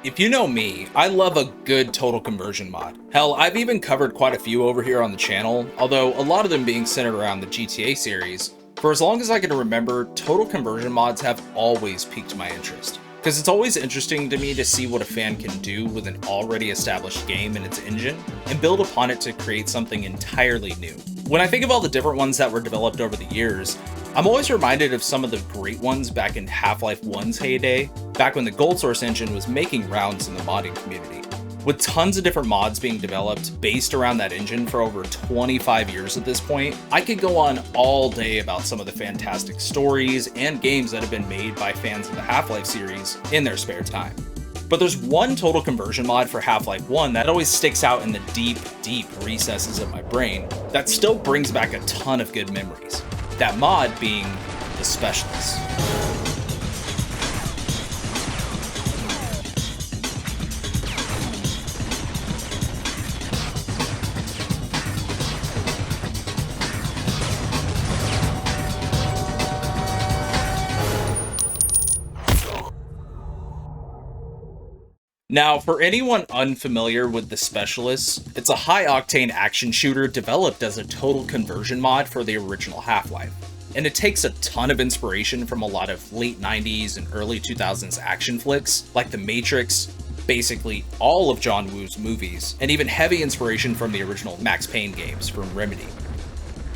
If you know me, I love a good total conversion mod. Hell, I've even covered quite a few over here on the channel, although a lot of them being centered around the GTA series. For as long as I can remember, total conversion mods have always piqued my interest, because it's always interesting to me to see what a fan can do with an already established game and its engine, and build upon it to create something entirely new. When I think of all the different ones that were developed over the years, I'm always reminded of some of the great ones back in Half-Life 1's heyday, back when the Gold Source engine was making rounds in the modding community. With tons of different mods being developed based around that engine for over 25 years at this point, I could go on all day about some of the fantastic stories and games that have been made by fans of the Half-Life series in their spare time. But there's one total conversion mod for Half-Life 1 that always sticks out in the deep, deep recesses of my brain that still brings back a ton of good memories. That mod being the Specialist. Now, for anyone unfamiliar with The Specialist, it's a high-octane action shooter developed as a total conversion mod for the original Half-Life. And it takes a ton of inspiration from a lot of late 90s and early 2000s action flicks, like The Matrix, basically all of John Woo's movies, and even heavy inspiration from the original Max Payne games from Remedy.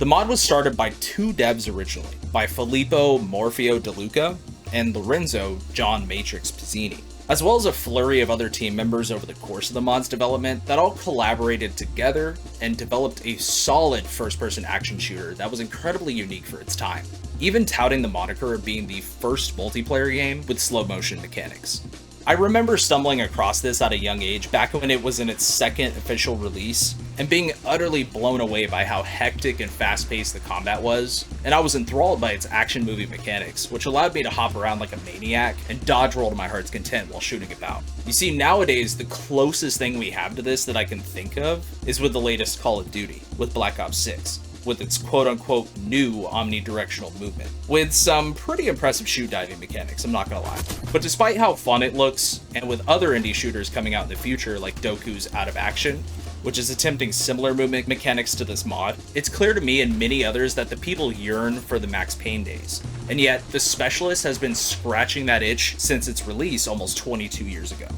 The mod was started by two devs originally, by Filippo Morfeo De Luca and Lorenzo John Matrix Pizzini, as well as a flurry of other team members over the course of the mod's development that all collaborated together and developed a solid first-person action shooter that was incredibly unique for its time, even touting the moniker of being the first multiplayer game with slow-motion mechanics. I remember stumbling across this at a young age back when it was in its second official release, and being utterly blown away by how hectic and fast-paced the combat was, and I was enthralled by its action movie mechanics, which allowed me to hop around like a maniac and dodge roll to my heart's content while shooting about. You see, nowadays, the closest thing we have to this that I can think of is with the latest Call of Duty, with Black Ops 6. With its quote-unquote new omnidirectional movement, with some pretty impressive shoot diving mechanics, I'm not gonna lie. But despite how fun it looks, and with other indie shooters coming out in the future like Doku's Out of Action, which is attempting similar movement mechanics to this mod, it's clear to me and many others that the people yearn for the Max Payne days. And yet, the Specialist has been scratching that itch since its release almost 22 years ago.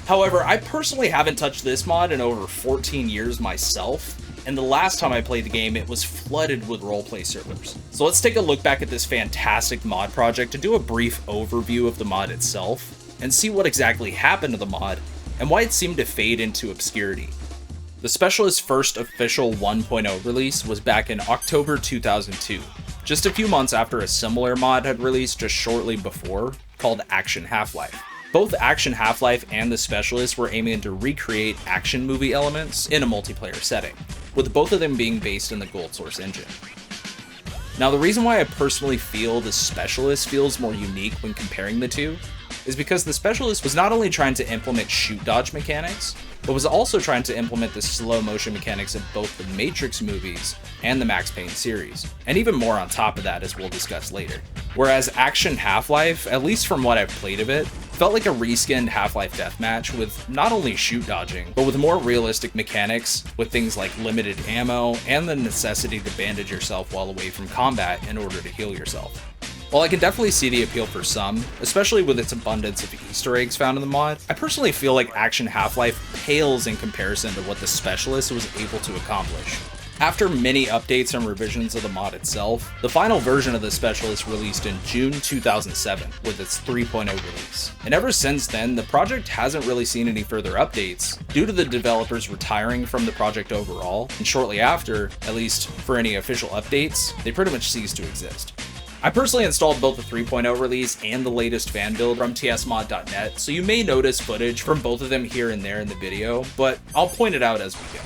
However, I personally haven't touched this mod in over 14 years myself, and the last time I played the game, it was flooded with roleplay servers. So let's take a look back at this fantastic mod project to do a brief overview of the mod itself, and see what exactly happened to the mod, and why it seemed to fade into obscurity. The Specialist's first official 1.0 release was back in October 2002, just a few months after a similar mod had released just shortly before, called Action Half-Life. Both Action Half-Life and The Specialist were aiming to recreate action movie elements in a multiplayer setting, with both of them being based in the Gold Source engine. Now, the reason why I personally feel The Specialist feels more unique when comparing the two is because The Specialist was not only trying to implement shoot dodge mechanics, but was also trying to implement the slow motion mechanics of both the Matrix movies and the Max Payne series, and even more on top of that as we'll discuss later. Whereas Action Half-Life, at least from what I've played of it, felt like a reskinned Half-Life deathmatch with not only shoot dodging, but with more realistic mechanics with things like limited ammo and the necessity to bandage yourself while away from combat in order to heal yourself. While I can definitely see the appeal for some, especially with its abundance of Easter eggs found in the mod, I personally feel like Action Half-Life pales in comparison to what the Specialist was able to accomplish. After many updates and revisions of the mod itself, the final version of the Specialist released in June 2007 with its 3.0 release. And ever since then, the project hasn't really seen any further updates due to the developers retiring from the project overall, and shortly after, at least for any official updates, they pretty much ceased to exist. I personally installed both the 3.0 release and the latest fan build from tsmod.net, so you may notice footage from both of them here and there in the video, but I'll point it out as we go.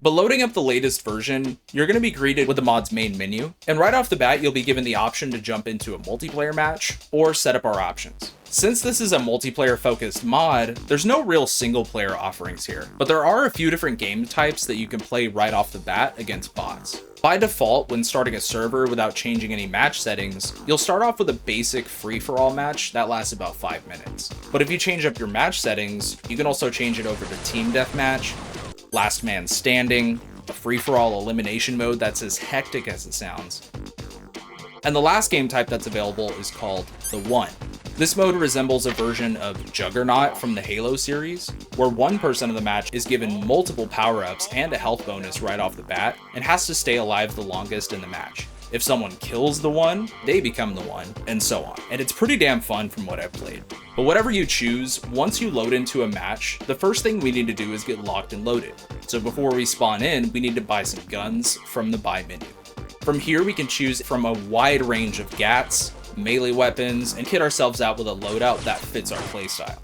But loading up the latest version, you're going to be greeted with the mod's main menu, and right off the bat you'll be given the option to jump into a multiplayer match or set up our options. Since this is a multiplayer focused mod, there's no real single player offerings here, but there are a few different game types that you can play right off the bat against bots. By default, when starting a server without changing any match settings, you'll start off with a basic free-for-all match that lasts about 5 minutes. But if you change up your match settings, you can also change it over to team deathmatch, last man standing, a free-for-all elimination mode that's as hectic as it sounds. And the last game type that's available is called The One. This mode resembles a version of Juggernaut from the Halo series, where one person of the match is given multiple power-ups and a health bonus right off the bat, and has to stay alive the longest in the match. If someone kills the one, they become the one, and so on. And it's pretty damn fun from what I've played. But whatever you choose, once you load into a match, the first thing we need to do is get locked and loaded. So before we spawn in, we need to buy some guns from the buy menu. From here, we can choose from a wide range of GATs, melee weapons, and kit ourselves out with a loadout that fits our playstyle.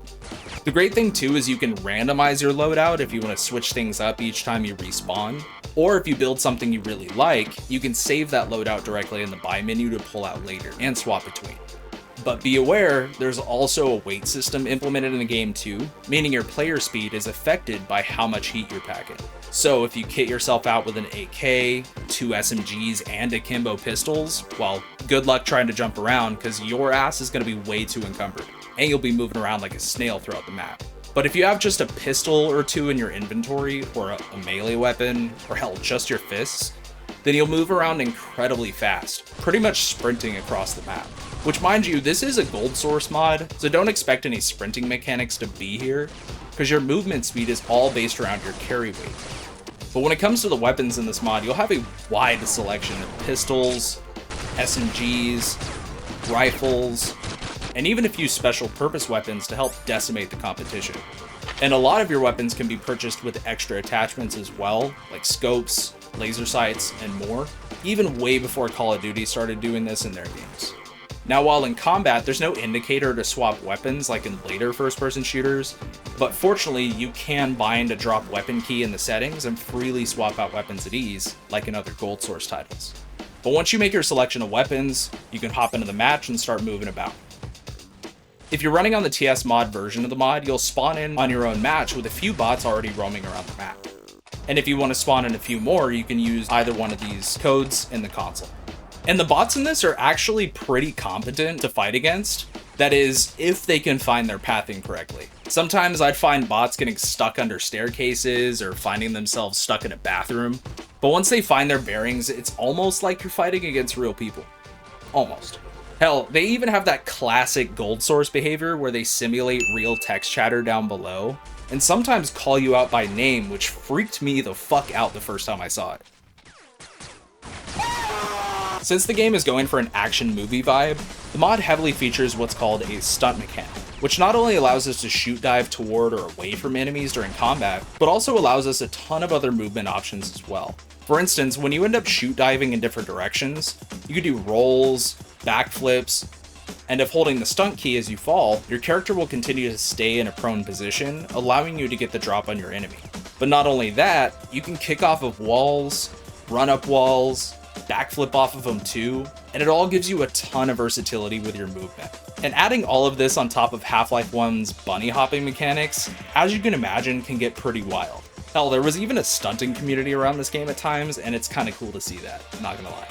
The great thing too is you can randomize your loadout if you want to switch things up each time you respawn, or if you build something you really like, you can save that loadout directly in the buy menu to pull out later and swap between. But be aware, there's also a weight system implemented in the game too, meaning your player speed is affected by how much heat you're packing. So if you kit yourself out with an AK, 2 SMGs, and akimbo pistols, well, good luck trying to jump around because your ass is going to be way too encumbered, and you'll be moving around like a snail throughout the map. But if you have just a pistol or two in your inventory, or a melee weapon, or hell, just your fists, then you'll move around incredibly fast, pretty much sprinting across the map. Which, mind you, this is a gold source mod, so don't expect any sprinting mechanics to be here, because your movement speed is all based around your carry weight. But when it comes to the weapons in this mod, you'll have a wide selection of pistols, SMGs, rifles, and even a few special purpose weapons to help decimate the competition. And a lot of your weapons can be purchased with extra attachments as well, like scopes, laser sights, and more, even way before Call of Duty started doing this in their games. Now, while in combat, there's no indicator to swap weapons like in later first-person shooters, but fortunately, you can bind a drop weapon key in the settings and freely swap out weapons at ease, like in other gold source titles. But once you make your selection of weapons, you can hop into the match and start moving about. If you're running on the TS mod version of the mod, you'll spawn in on your own match with a few bots already roaming around the map. And if you want to spawn in a few more, you can use either one of these codes in the console. And the bots in this are actually pretty competent to fight against. That is, if they can find their pathing correctly. Sometimes I'd find bots getting stuck under staircases or finding themselves stuck in a bathroom. But once they find their bearings, it's almost like you're fighting against real people. Almost. Hell, they even have that classic gold source behavior where they simulate real text chatter down below, and sometimes call you out by name, which freaked me the fuck out the first time I saw it. Since the game is going for an action movie vibe, the mod heavily features what's called a stunt mechanic, which not only allows us to shoot dive toward or away from enemies during combat, but also allows us a ton of other movement options as well. For instance, when you end up shoot diving in different directions, you can do rolls, backflips, and if holding the stunt key as you fall, your character will continue to stay in a prone position, allowing you to get the drop on your enemy. But not only that, you can kick off of walls, run up walls, backflip off of them too, and it all gives you a ton of versatility with your movement. And adding all of this on top of Half-Life 1's bunny hopping mechanics, as you can imagine, can get pretty wild. Hell, there was even a stunting community around this game at times, and it's kinda cool to see that, not gonna lie.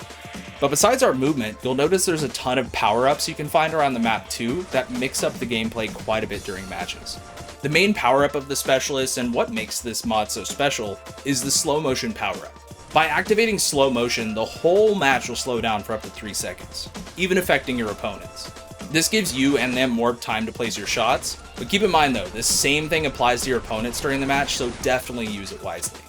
But besides our movement, you'll notice there's a ton of power-ups you can find around the map too that mix up the gameplay quite a bit during matches. The main power-up of the Specialist, and what makes this mod so special, is the slow motion power-up. By activating slow motion, the whole match will slow down for up to 3 seconds, even affecting your opponents. This gives you and them more time to place your shots, but keep in mind though, this same thing applies to your opponents during the match, so definitely use it wisely.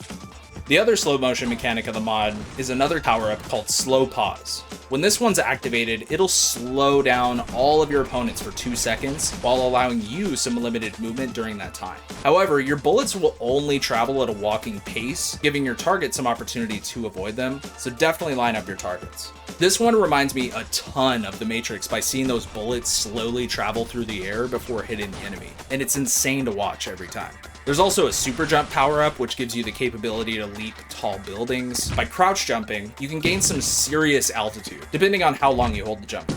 The other slow motion mechanic of the mod is another power-up called Slow Pause. When this one's activated, it'll slow down all of your opponents for 2 seconds while allowing you some limited movement during that time. However, your bullets will only travel at a walking pace, giving your target some opportunity to avoid them, so definitely line up your targets. This one reminds me a ton of The Matrix by seeing those bullets slowly travel through the air before hitting the enemy, and it's insane to watch every time. There's also a super jump power-up, which gives you the capability to leap tall buildings. By crouch jumping, you can gain some serious altitude, depending on how long you hold the jump.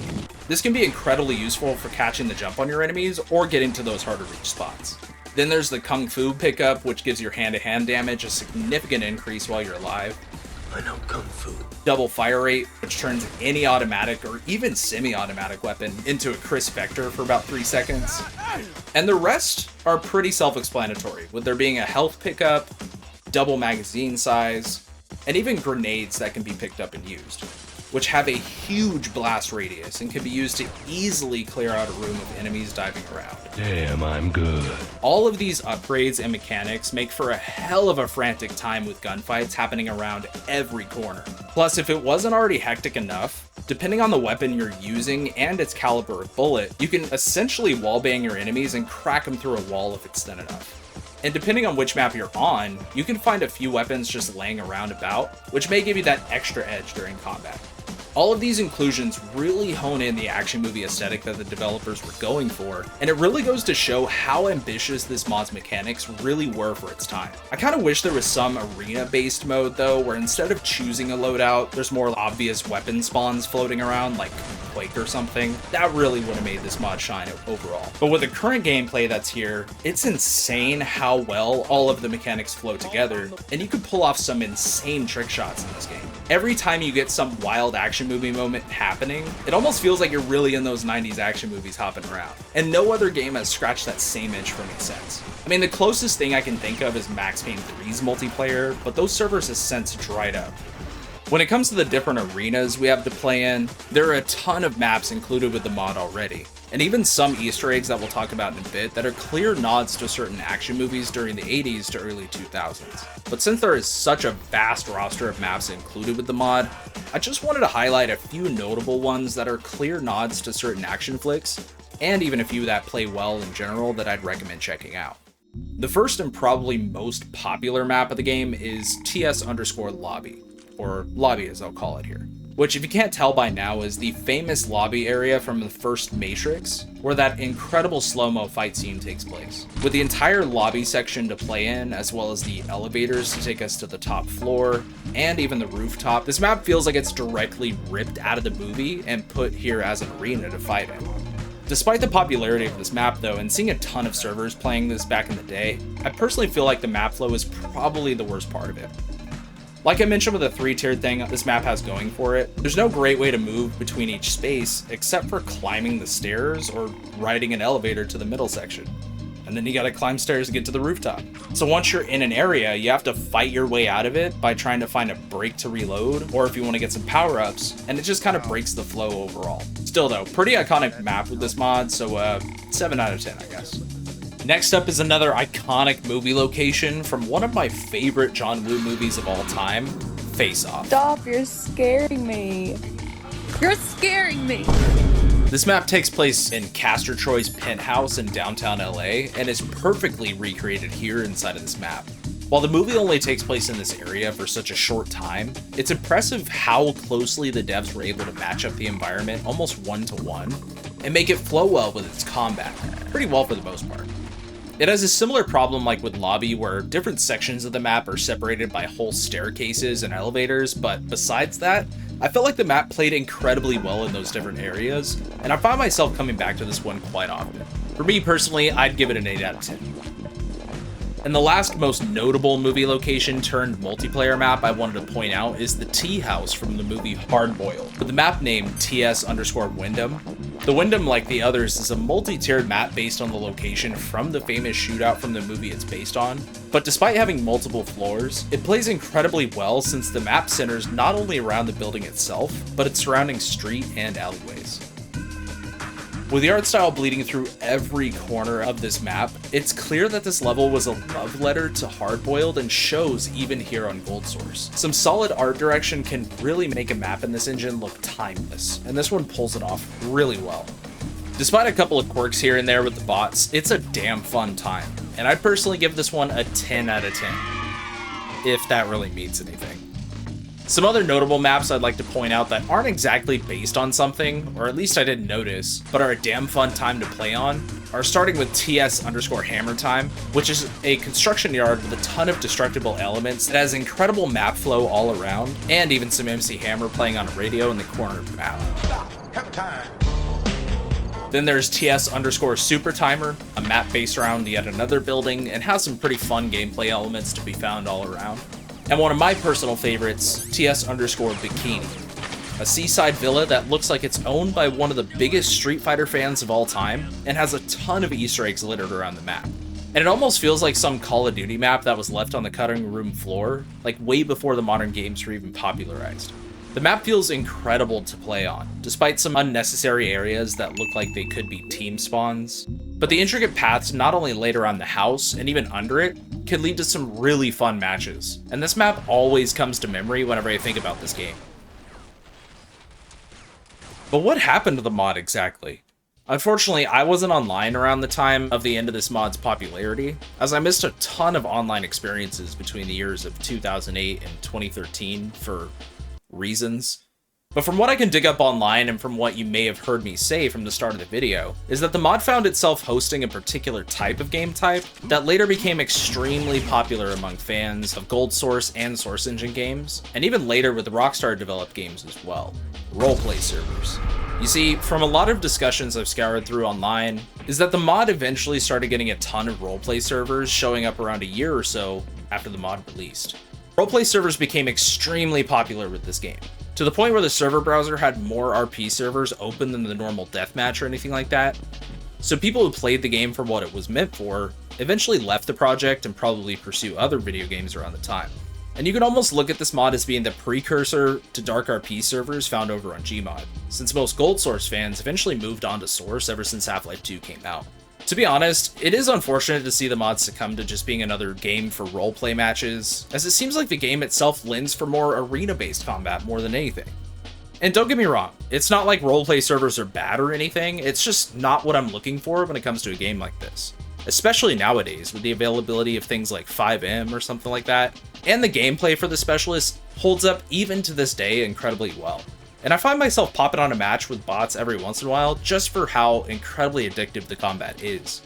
This can be incredibly useful for catching the jump on your enemies or getting to those harder reach spots. Then there's the Kung Fu pickup, which gives your hand-to-hand damage a significant increase while you're alive. I know Kung Fu. Double fire rate, which turns any automatic or even semi-automatic weapon into a crisp vector for about 3 seconds. And the rest are pretty self-explanatory, with there being a health pickup, double magazine size, and even grenades that can be picked up and used, which have a huge blast radius and can be used to easily clear out a room of enemies diving around. Damn, I'm good. All of these upgrades and mechanics make for a hell of a frantic time with gunfights happening around every corner. Plus, if it wasn't already hectic enough, depending on the weapon you're using and its caliber of bullet, you can essentially wallbang your enemies and crack them through a wall if it's thin enough. And depending on which map you're on, you can find a few weapons just laying around about, which may give you that extra edge during combat. All of these inclusions really hone in the action movie aesthetic that the developers were going for, and it really goes to show how ambitious this mod's mechanics really were for its time. I kind of wish there was some arena-based mode though, where instead of choosing a loadout, there's more obvious weapon spawns floating around, like Quake or something. That really would have made this mod shine overall. But with the current gameplay that's here, it's insane how well all of the mechanics flow together, and you can pull off some insane trick shots in this game. Every time you get some wild action movie moment happening, it almost feels like you're really in those 90s action movies hopping around. And no other game has scratched that same itch for me since. I mean, the closest thing I can think of is Max Payne 3's multiplayer, but those servers have since dried up. When it comes to the different arenas we have to play in, there are a ton of maps included with the mod already, and even some Easter eggs that we'll talk about in a bit that are clear nods to certain action movies during the 80s to early 2000s. But since there is such a vast roster of maps included with the mod, I just wanted to highlight a few notable ones that are clear nods to certain action flicks, and even a few that play well in general that I'd recommend checking out. The first and probably most popular map of the game is TS_Lobby, or Lobby as I'll call it here, which if you can't tell by now is the famous lobby area from the first Matrix, where that incredible slow-mo fight scene takes place. With the entire lobby section to play in, as well as the elevators to take us to the top floor, and even the rooftop, this map feels like it's directly ripped out of the movie and put here as an arena to fight in. Despite the popularity of this map though, and seeing a ton of servers playing this back in the day, I personally feel like the map flow is probably the worst part of it. Like I mentioned with the 3-tiered thing this map has going for it, there's no great way to move between each space except for climbing the stairs or riding an elevator to the middle section. And then you gotta climb stairs to get to the rooftop. So once you're in an area, you have to fight your way out of it by trying to find a break to reload, or if you want to get some power-ups, and it just kind of breaks the flow overall. Still though, pretty iconic map with this mod, so 7 out of 10 I guess. Next up is another iconic movie location from one of my favorite John Woo movies of all time, Face Off. Stop, you're scaring me. You're scaring me. This map takes place in Castor Troy's penthouse in downtown LA and is perfectly recreated here inside of this map. While the movie only takes place in this area for such a short time, it's impressive how closely the devs were able to match up the environment almost one-to-one and make it flow well with its combat, pretty well for the most part. It has a similar problem like with Lobby, where different sections of the map are separated by whole staircases and elevators, but besides that, I felt like the map played incredibly well in those different areas, and I found myself coming back to this one quite often. For me personally, I'd give it an 8 out of 10. And the last most notable movie location turned multiplayer map I wanted to point out is the tea house from the movie Hard Boiled, with the map name TS_Wyndham. The Wyndham, like the others, is a multi-tiered map based on the location from the famous shootout from the movie it's based on, but despite having multiple floors, it plays incredibly well since the map centers not only around the building itself, but its surrounding street and alleyways. With the art style bleeding through every corner of this map, it's clear that this level was a love letter to Hard Boiled and shows even here on Gold Source. Some solid art direction can really make a map in this engine look timeless, and this one pulls it off really well. Despite a couple of quirks here and there with the bots, it's a damn fun time, and I'd personally give this one a 10 out of 10, if that really means anything. Some other notable maps I'd like to point out that aren't exactly based on something, or at least I didn't notice, but are a damn fun time to play on, are starting with TS_Hammer Time, which is a construction yard with a ton of destructible elements that has incredible map flow all around, and even some MC Hammer playing on a radio in the corner of the map. Hammer time. Then there's TS_Super Timer, a map based around yet another building, and has some pretty fun gameplay elements to be found all around. And one of my personal favorites, TS_Bikini, a seaside villa that looks like it's owned by one of the biggest Street Fighter fans of all time, and has a ton of Easter eggs littered around the map. And it almost feels like some Call of Duty map that was left on the cutting room floor, like way before the modern games were even popularized. The map feels incredible to play on, despite some unnecessary areas that look like they could be team spawns. But the intricate paths not only laid around the house, and even under it, can lead to some really fun matches. And this map always comes to memory whenever I think about this game. But what happened to the mod exactly? Unfortunately, I wasn't online around the time of the end of this mod's popularity, as I missed a ton of online experiences between the years of 2008 and 2013 for reasons. But from what I can dig up online and from what you may have heard me say from the start of the video, is that the mod found itself hosting a particular type of game type that later became extremely popular among fans of Gold Source and Source Engine games, and even later with Rockstar developed games as well: roleplay servers. You see, from a lot of discussions I've scoured through online, is that the mod eventually started getting a ton of roleplay servers showing up around a year or so after the mod released. Roleplay servers became extremely popular with this game, to the point where the server browser had more RP servers open than the normal deathmatch or anything like that. So people who played the game for what it was meant for eventually left the project and probably pursue other video games around the time. And you can almost look at this mod as being the precursor to dark RP servers found over on Gmod, since most Gold Source fans eventually moved on to Source ever since Half-Life 2 came out. To be honest, it is unfortunate to see the mod succumb to just being another game for roleplay matches, as it seems like the game itself lends for more arena-based combat more than anything. And don't get me wrong, it's not like roleplay servers are bad or anything, it's just not what I'm looking for when it comes to a game like this. Especially nowadays, with the availability of things like 5M or something like that, and the gameplay for the Specialist holds up even to this day incredibly well. And I find myself popping on a match with bots every once in a while just for how incredibly addictive the combat is.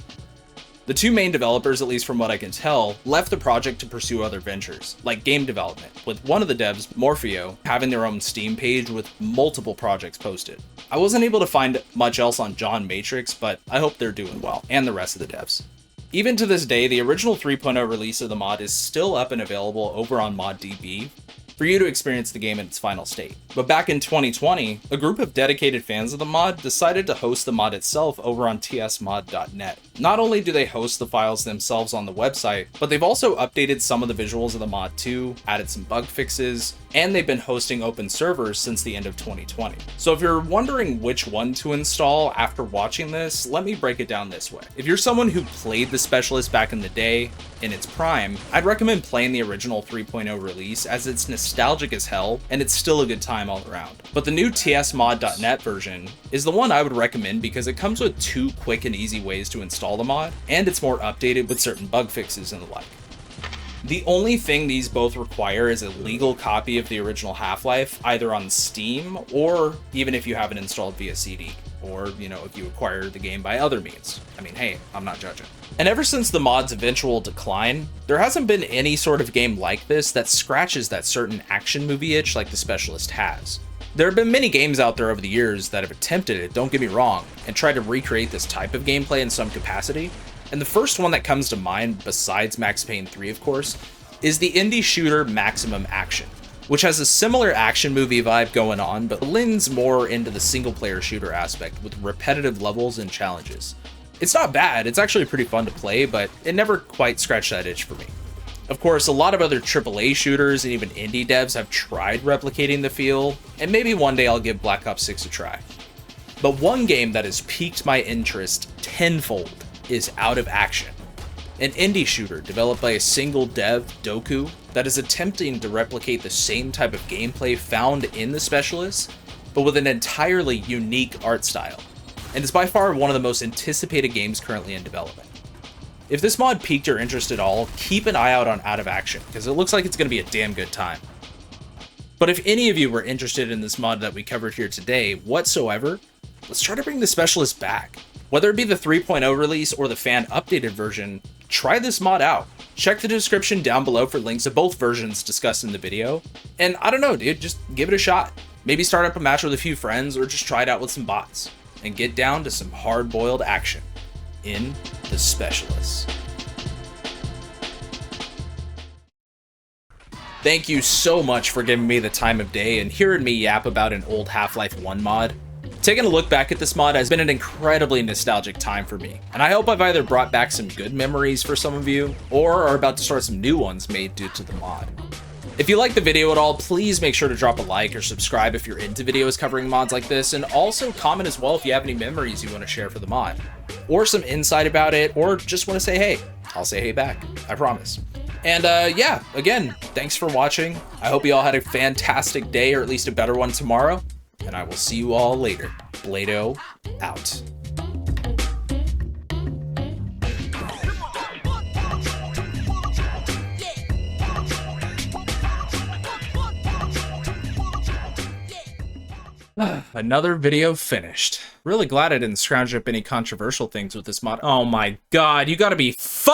The two main developers, at least from what I can tell, left the project to pursue other ventures, like game development, with one of the devs, Morpheo, having their own Steam page with multiple projects posted. I wasn't able to find much else on John Matrix, but I hope they're doing well, and the rest of the devs. Even to this day, the original 3.0 release of the mod is still up and available over on ModDB, for you to experience the game in its final state. But back in 2020, a group of dedicated fans of the mod decided to host the mod itself over on tsmod.net. Not only do they host the files themselves on the website, but they've also updated some of the visuals of the mod too, added some bug fixes, and they've been hosting open servers since the end of 2020. So if you're wondering which one to install after watching this, let me break it down this way. If you're someone who played the Specialist back in the day, in its prime, I'd recommend playing the original 3.0 release, as it's nostalgic as hell, and it's still a good time all around. But the new tsmod.net version is the one I would recommend because it comes with two quick and easy ways to install the mod, and it's more updated with certain bug fixes and the like. The only thing these both require is a legal copy of the original Half-Life, either on Steam, or even if you have it installed via CD, or, if you acquire the game by other means. I mean, hey, I'm not judging. And ever since the mod's eventual decline, there hasn't been any sort of game like this that scratches that certain action movie itch like the Specialist has. There have been many games out there over the years that have attempted it, don't get me wrong, and tried to recreate this type of gameplay in some capacity, and the first one that comes to mind, besides Max Payne 3 of course, is the indie shooter Maximum Action, which has a similar action movie vibe going on, but lends more into the single-player shooter aspect with repetitive levels and challenges. It's not bad, it's actually pretty fun to play, but it never quite scratched that itch for me. Of course, a lot of other AAA shooters and even indie devs have tried replicating the feel, and maybe one day I'll give Black Ops 6 a try. But one game that has piqued my interest tenfold is Out of Action, an indie shooter developed by a single dev, Doku, that is attempting to replicate the same type of gameplay found in the Specialist, but with an entirely unique art style, and is by far one of the most anticipated games currently in development. If this mod piqued your interest at all, keep an eye out on Out of Action, because it looks like it's going to be a damn good time. But if any of you were interested in this mod that we covered here today whatsoever, let's try to bring the Specialist back. Whether it be the 3.0 release or the fan updated version, try this mod out. Check the description down below for links to both versions discussed in the video. And I don't know, dude, just give it a shot. Maybe start up a match with a few friends or just try it out with some bots and get down to some hard-boiled action in the Specialist. Thank you so much for giving me the time of day and hearing me yap about an old Half-Life 1 mod. Taking a look back at this mod has been an incredibly nostalgic time for me, and I hope I've either brought back some good memories for some of you, or are about to start some new ones made due to the mod. If you like the video at all, please make sure to drop a like or subscribe if you're into videos covering mods like this, and also comment as well if you have any memories you want to share for the mod, or some insight about it, or just want to say hey. I'll say hey back, I promise. And yeah, again, thanks for watching. I hope you all had a fantastic day, or at least a better one tomorrow. And I will see you all later. Blado out. Another video finished. Really glad I didn't scrounge up any controversial things with this mod. Oh my god, you gotta be fucking